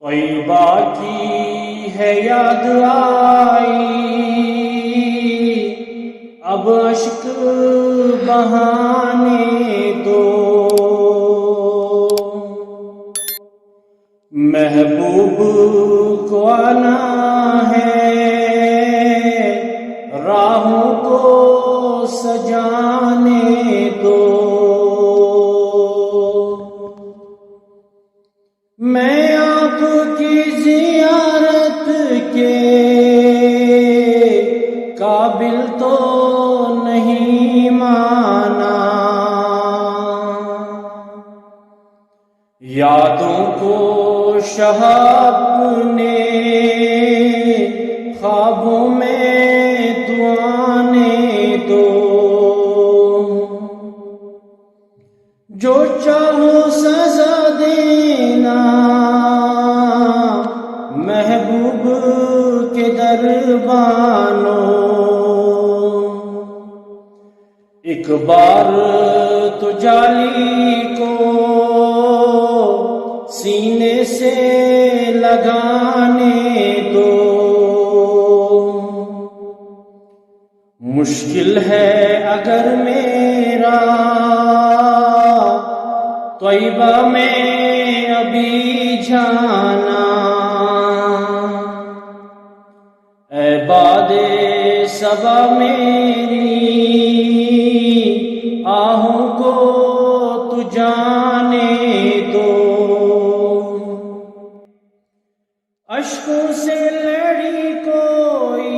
طیبہ کی ہے یاد آئی، اب اشک بہانے دو، محبوب کو آنا ہے، راہوں کو سجانے دو۔ میں آپ کی زیارت کے قابل تو نہیں مانا، یادوں کو شہاب نے خوابوں میں دعانے دو، جو چاہو سزا دینا محبوب کے دربانوں، ایک بار تو جالی کو سینے سے لگانے دو، مشکل ہے اگر میرا طیبہ میں ابھی جانا، اے باد صبا میری آہوں کو تو جانے دو، اشکوں سے لڑی کوئی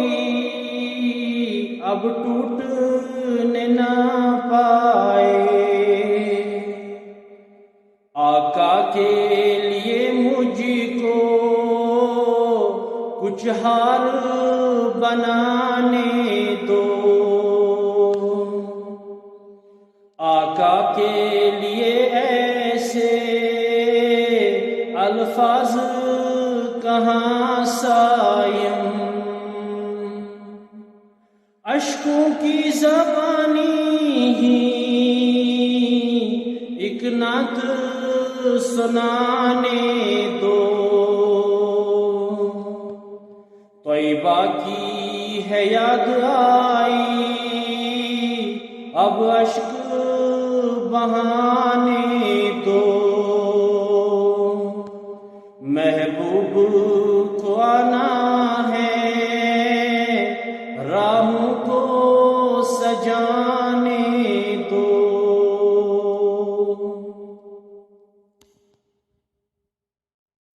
اب ٹوٹنے نہ پائے، آقا کے لیے مجھ کو کچھ ہار بنانے دو، آقا کے لیے ایسے الفاظ کہاں سائم، اشکوں کی زبانی ہی ایک نعت سنانے دو، طیبہ کی ہے یاد آئی، اب اشک بہانے دو، محبوب کو آنا ہے، راہوں کو سجانے